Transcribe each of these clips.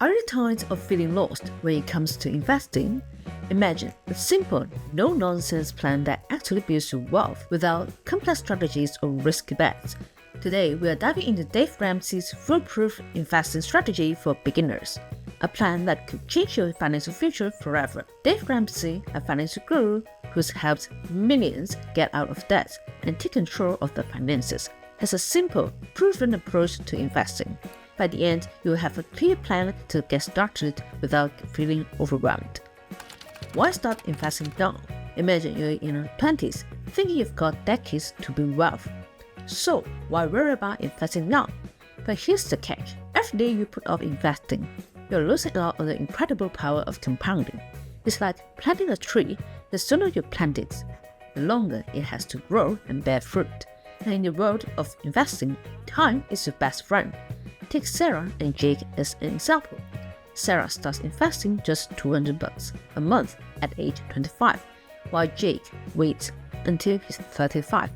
Are you tired of feeling lost when it comes to investing? Imagine a simple, no-nonsense plan that actually builds your wealth without complex strategies or risky bets. Today, we are diving into Dave Ramsey's foolproof investing strategy for beginners, a plan that could change your financial future forever. Dave Ramsey, a financial guru who's helped millions get out of debt and take control of their finances, has a simple, proven approach to investing. By the end, you'll have a clear plan to get started without feeling overwhelmed. Why start investing now? Imagine you're in your 20s, thinking you've got decades to build wealth. So, why worry about investing now? But here's the catch. Every day you put off investing, you're losing out on the incredible power of compounding. It's like planting a tree. The sooner you plant it, the longer it has to grow and bear fruit. And in the world of investing, time is your best friend. Take Sarah and Jake as an example. Sarah starts investing just $200 a month at age 25, while Jake waits until he's 35.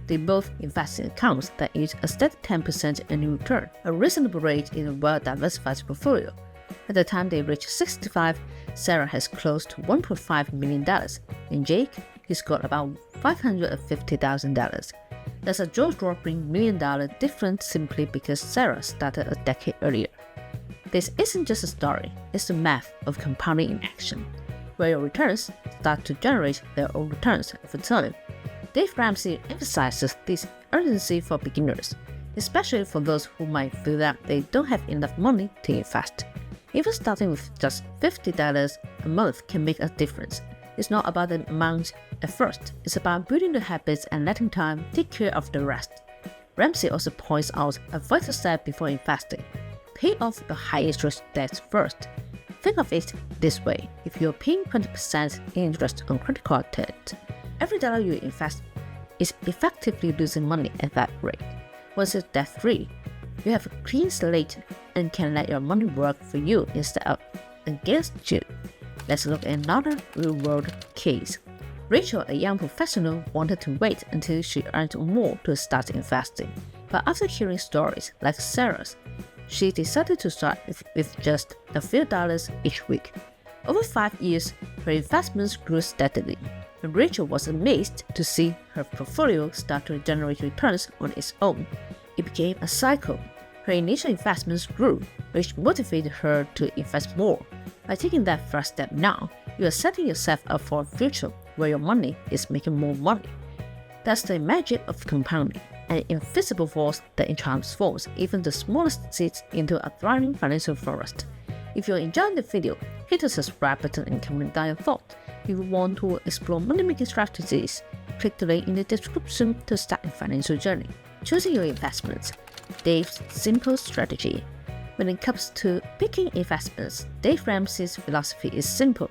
They both invest in accounts that yield a steady 10% annual return, a reasonable rate in a well-diversified portfolio. At the time they reach 65, Sarah has close to $1.5 million, and Jake, he's got about $550,000. That's a jaw-dropping $1 million difference simply because Sarah started a decade earlier. This isn't just a story, it's the math of compounding in action, where your returns start to generate their own returns over time. Dave Ramsey emphasizes this urgency for beginners, especially for those who might feel that they don't have enough money to invest. Even starting with just $50 a month can make a difference. It's not about the amount at first, it's about building the habits and letting time take care of the rest. Ramsey also points out a vital step before investing. Pay off your high-interest debts first. Think of it this way: if you're paying 20% interest on credit card debt, every dollar you invest is effectively losing money at that rate. Once you're debt-free, you have a clean slate and can let your money work for you instead of against you. Let's look at another real-world case. Rachel, a young professional, wanted to wait until she earned more to start investing. But after hearing stories like Sarah's, she decided to start with just a few dollars each week. Over 5 years, her investments grew steadily, and Rachel was amazed to see her portfolio start to generate returns on its own. It became a cycle. Her initial investments grew, which motivated her to invest more. By taking that first step now, you are setting yourself up for a future where your money is making more money. That's the magic of compounding, an invisible force that transforms even the smallest seeds into a thriving financial forest. If you're enjoying the video, hit the subscribe button and comment down your thoughts. If you want to explore money-making strategies, click the link in the description to start a financial journey. Choosing your investments. Dave's simple strategy. When it comes to picking investments, Dave Ramsey's philosophy is simple.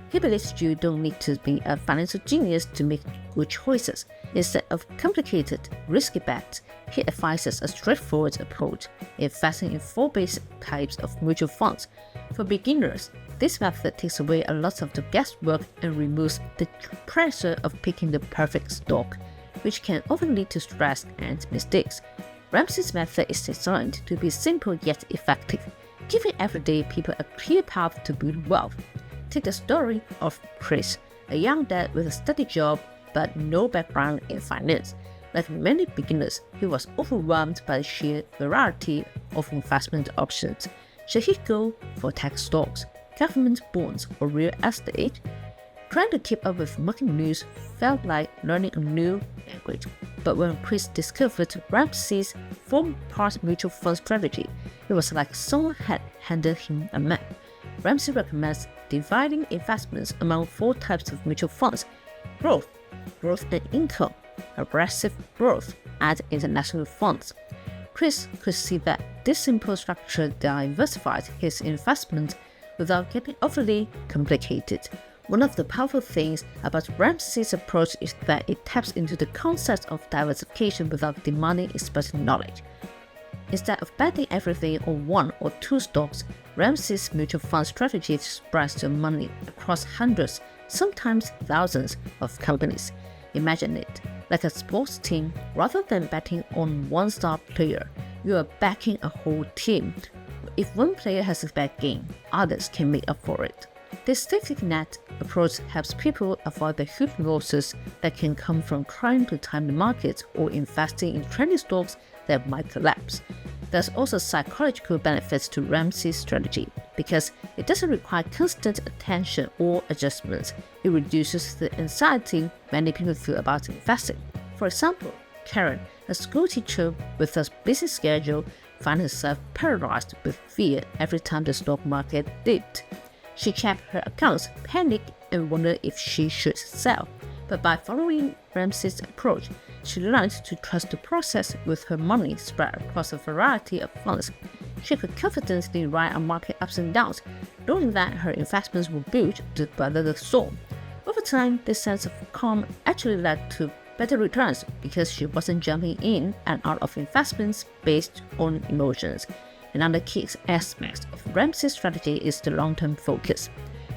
He believes you don't need to be a financial genius to make good choices. Instead of complicated, risky bets, he advises a straightforward approach, investing in 4 basic types of mutual funds. For beginners, this method takes away a lot of the guesswork and removes the pressure of picking the perfect stock, which can often lead to stress and mistakes. Ramsey's method is designed to be simple yet effective, giving everyday people a clear path to build wealth. Take the story of Chris, a young dad with a steady job but no background in finance. Like many beginners, he was overwhelmed by the sheer variety of investment options. Should he go for tech stocks, government bonds, or real estate? Trying to keep up with market news felt like learning a new language. But when Chris discovered Ramsey's 4-part mutual fund strategy, it was like someone had handed him a map. Ramsey recommends dividing investments among 4 types of mutual funds: growth and income, aggressive growth, and international funds. Chris could see that this simple structure diversified his investment without getting overly complicated. One of the powerful things about Ramsey's approach is that it taps into the concept of diversification without demanding expert knowledge. Instead of betting everything on 1 or 2 stocks, Ramsey's mutual fund strategy spreads your money across hundreds, sometimes thousands of companies. Imagine it like a sports team. Rather than betting on one star player, you are backing a whole team if one player has a bad game, others can make up for it. This safety net approach helps people avoid the huge losses that can come from trying to time the market or investing in trendy stocks that might collapse. There's also psychological benefits to Ramsey's strategy because it doesn't require constant attention or adjustments. It reduces the anxiety many people feel about investing. For example, Karen, a school teacher with a busy schedule, found herself paralyzed with fear every time the stock market dipped. She checked her accounts, panicked, and wondered if she should sell. But by following Ramsey's approach, she learned to trust the process. With her money spread across a variety of funds, she could confidently ride on market ups and downs, knowing that her investments were built to weather the storm. Over time, this sense of calm actually led to better returns because she wasn't jumping in and out of investments based on emotions. Another key aspect of Ramsey's strategy is the long-term focus.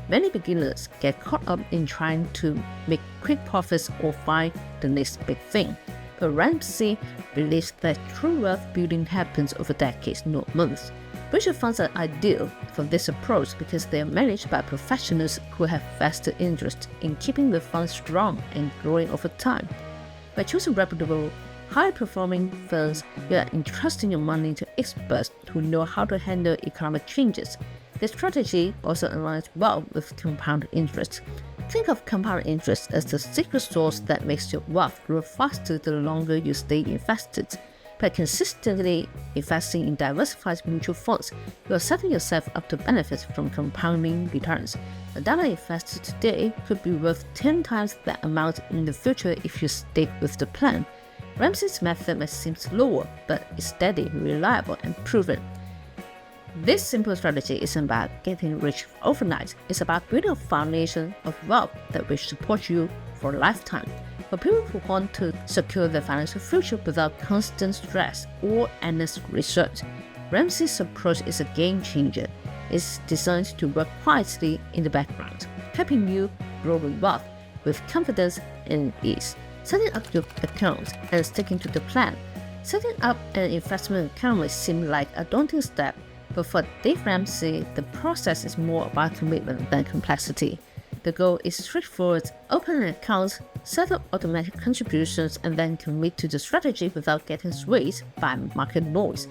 Many beginners get caught up in trying to make quick profits or find the next big thing. But Ramsey believes that true wealth building happens over decades, not months. Mutual funds are ideal for this approach because they are managed by professionals who have vested interest in keeping the funds strong and growing over time. By choosing reputable, high-performing firms, you are entrusting your money to experts who know how to handle economic changes. This strategy also aligns well with compound interest. Think of compound interest as the secret sauce that makes your wealth grow faster the longer you stay invested. By consistently investing in diversified mutual funds, you are setting yourself up to benefit from compounding returns. A dollar invested today could be worth 10 times that amount in the future if you stick with the plan. Ramsey's method may seem slower, but it's steady, reliable, and proven. This simple strategy isn't about getting rich overnight. It's about building a foundation of wealth that will support you for a lifetime. For people who want to secure their financial future without constant stress or endless research, Ramsey's approach is a game changer. It's designed to work quietly in the background, helping you grow with wealth with confidence and ease. Setting up your account and sticking to the plan. Setting up an investment account may seem like a daunting step, but for Dave Ramsey, the process is more about commitment than complexity. The goal is straightforward: open an account, set up automatic contributions, and then commit to the strategy without getting swayed by market noise.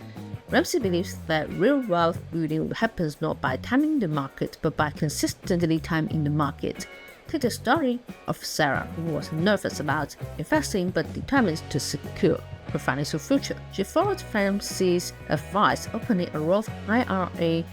Ramsey believes that real wealth building happens not by timing the market, but by consistently timing the market. Take the story of Sarah, who was nervous about investing but determined to secure her financial future. She followed Ramsey's advice, opening a Roth IRA,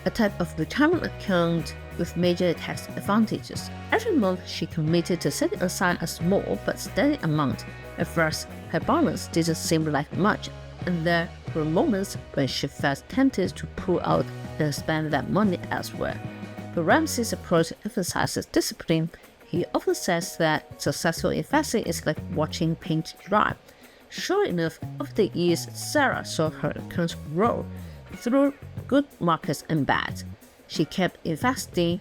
a type of retirement account with major tax advantages. Every month, she committed to setting aside a small but steady amount. At first, her balance didn't seem like much, and there were moments when she felt tempted to pull out and spend that money elsewhere. But Ramsey's approach emphasizes discipline. He often says that successful investing is like watching paint dry. Sure enough, over the years, Sarah saw her accounts grow through good markets and bad. She kept investing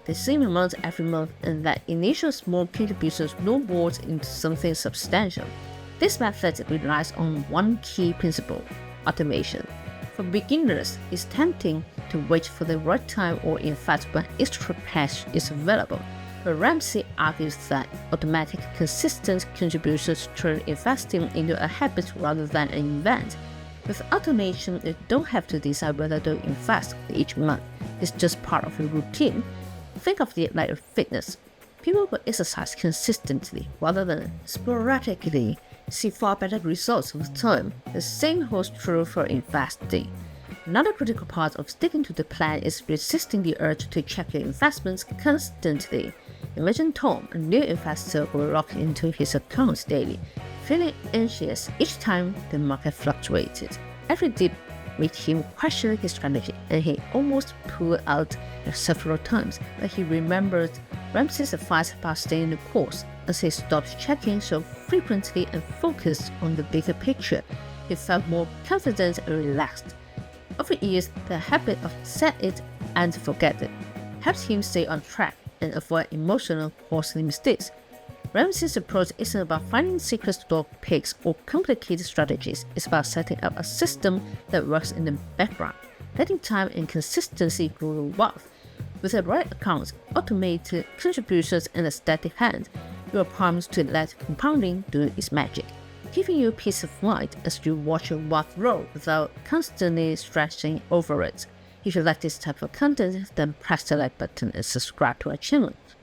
the same amount every month, and that initial small contributions snowballed into something substantial. This method relies on one key principle: automation. For beginners, it's tempting to wait for the right time or in fact when extra cash is available. But Ramsey argues that automatic, consistent contributions turn investing into a habit rather than an event. With automation, you don't have to decide whether to invest each month. It's just part of your routine. Think of it like fitness. People who exercise consistently rather than sporadically see far better results with time. The same holds true for investing. Another critical part of sticking to the plan is resisting the urge to check your investments constantly. Imagine Tom, a new investor who logged into his accounts daily, feeling anxious each time the market fluctuated. Every dip made him question his strategy, and he almost pulled out several times. But he remembered Ramsey's advice about staying the course. As he stopped checking so frequently and focused on the bigger picture, he felt more confident and relaxed. Over years, the habit of set it and forget it helped him stay on track and avoid emotional, costly mistakes. Ramsey's approach isn't about finding secret stock picks or complicated strategies. It's about setting up a system that works in the background. letting time and consistency grow wealth. With the right accounts, automated contributions, and a steady hand, you are primed to let compounding do its magic, giving you peace of mind as you watch your wealth grow without constantly stressing over it. If you like this type of content, then press the like button and subscribe to our channel.